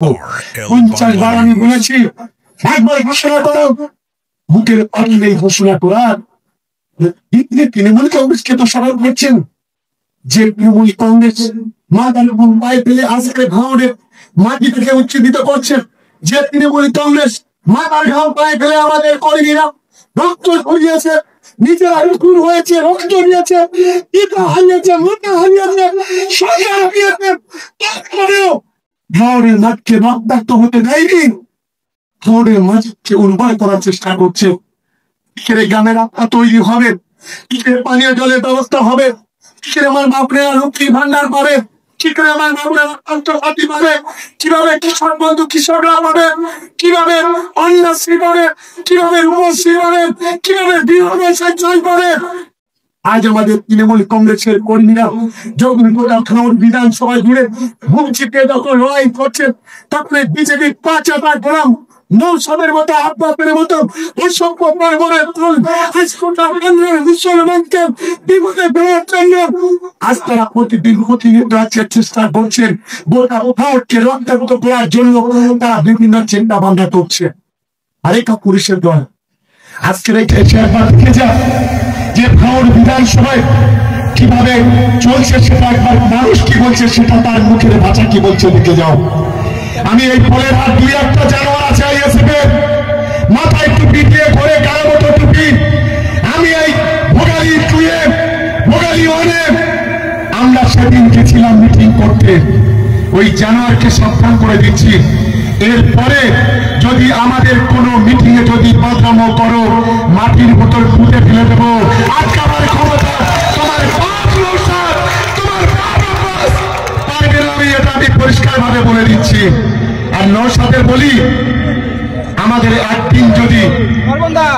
50 বার আমি বলেছি, একবার ঘোষণা করো। মুখের পানি নেই ঘোষণা করার। তৃণমূল কংগ্রেসকে তো স্মরণ করছেন, যে তৃণমূল কংগ্রেস মাদার মুম্বাই পেলে আজকে ভাঙড়ে মাটি থেকে উচ্ছেদিত করছেন, যে তৃণমূল কংগ্রেস মাথার ঘাম পায়ে ফেলে আমাদের কর্মীরা রক্ত ঝরিয়েছে, নিজেরা খুন হয়েছে, রক্ত দিয়েছে, পিতা হারিয়েছে, মাতা হারিয়েছে, সরকার হারিয়েছে, তারপরেও ভাঙড়ের মাঠকে রক্তাক্ত হতে দেয়নি। ভাঙড়ের মাটিকে উর্বর করার চেষ্টা করছে। গ্রামের রাস্তা তৈরি হবে, কি করে পানীয় জলের ব্যবস্থা হবে, কি করে আমার বাপরেরা লক্ষ্মী ভান্ডার পাবে, কি করে আমার বাপরেরা অন্তর্জাতি পাবে, কিভাবে কৃষক বন্ধু কৃষকরা পাবে, কিভাবে অন্যশ্রী পাবে, কিভাবে রূপশ্রী পাবে, কিভাবে বিধবা সঞ্চয় পাবে। আজ আমাদের তৃণমূল কংগ্রেসের কর্মীরা যখন গোটা ভাঙড় বিধানসভায় ঘুরে ভূমচিপে যখন লড়াই করছে, তারপরে বিজেপি 5 হাজার গ্রাম নৌসদের মতো আব্বাসের মতো অসংখ্য পরিবারের মুসলমানকে বিপদে ফেলার জন্য আজ তারা প্রতিদিন প্রতিনিয়ত রাজ্যের চেষ্টা করছেন। গোটা ভারতকে রক্তাক্ত করার জন্য তারা বিভিন্ন চিন্তা ভাবনা করছে। আরেকটা পুলিশের দল আজকে দেখে যা যে ভাঙড় বিধানসভায় কিভাবে চলছে, সেটা একবার মানুষ কি বলছে সেটা তার মুখের ভাষা কি বলছে দেখে যাও। আমি এই ফলের হাত 2-1টা জানোয়ার আছে মাথায় টুপি দিয়ে ঘরে কালো মতো টুপি, আমি এই ভোগালী টুয়ে ভোগালী ওয়ানে আমরা সেদিন গেছিলাম মিটিং করতে। ওই জানোয়ারকে সাবধান করে দিচ্ছি, এরপরে যদি আমাদের কোনো মিটিং এ যদি বদনাম করো, মাটির বোতল ফুটে ফেলে দেবো। আটকাবার ক্ষমতা তোমার পারবে না, এটা আমি পরিষ্কার ভাবে বলে দিচ্ছি। আর নওশাদের বলি, আমাদের একদিন যদি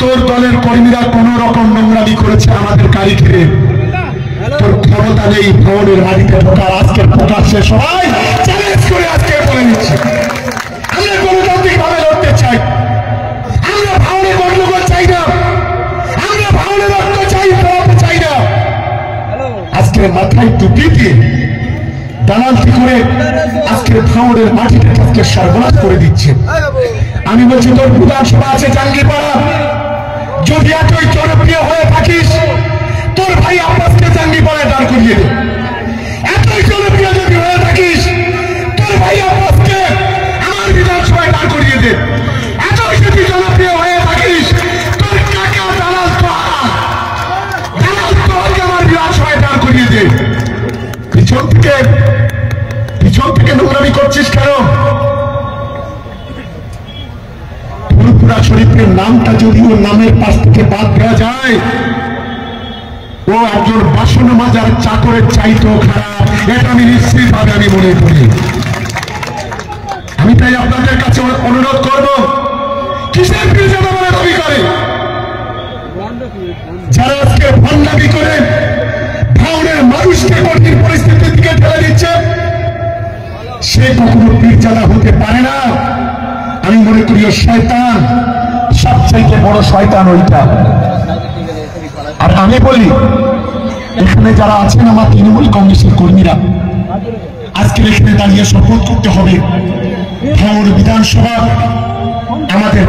তোর দলের কর্মীরা কোন রকম নোংরামি করেছে আমাদের গাড়ি ঘিরে, তোর ক্ষমতা নেই ভাঙড়ের মাটিতে ঢোকার। আজকের প্রকাশ্যে সবাই চ্যালেঞ্জ করে আজকে বলে দিচ্ছি, আমরা গণতান্ত্রিক ভাবে লড়তে চাই, আমরা ভাঙড়ে গন্ডগোল চাই না, আমরা ভাঙড়ে রক্ত চাই, ফেরাতে চাই না। আজকে মাথায় টুপি দিয়ে দালালি করে আজকে ভাঙড়ের মাটিতে আজকে সর্বনাশ করে দিচ্ছে। আমি বলছি, তোর বিধানসভা আছে জাঙ্গিপাড়া, যদি এতই জনপ্রিয় হয়ে থাকিস, তোর ভাই আব্বাসকে জাঙ্গিপাড়ায় দাঁড় করিয়ে দে। এতই জনপ্রিয় যদি হয়ে থাকিস, তোর ভাই আব্বাসকে আমার বিধানসভায় দাঁড় করিয়ে দে। এতই যদি জনপ্রিয় হয়ে থাকিস, তোর কাকা দালাল তোহাকে আমার বিধানসভায় দাঁড় করিয়ে দে। পিছন থেকে নোংরামি করছিস কেন? ফুরফুরা শরীফের নামটা যদি ওর নামের পাশ থেকে বাদ দেওয়া যায়, ও একজন বাসন মাজার চাকরের চাইতেও খারাপ, এটা আমি নিশ্চিত ভাবে আমি মনে করি। আমি তাই আপনাদের কাছে অনুরোধ করব, কিসের মর্যাদা বলে দাবি করে যারা আজকে ভণ্ডামি করে ভাঙড়ের মানুষকে কঠিন পরিস্থিতির দিকে ঠেলে দিচ্ছে, সে কখনো পীরজাদা হতে পারে না। আমি মনে করি ও শয়তান, সবচাইতে বড় শয়তান ওইটা। আর আমি বলি, এখানে যারা আছেন আমার তৃণমূল কংগ্রেসের কর্মীরা, আজকে এখানে দাঁড়িয়ে শপথ করতে হবে ভাঙড় বিধানসভা আমাদের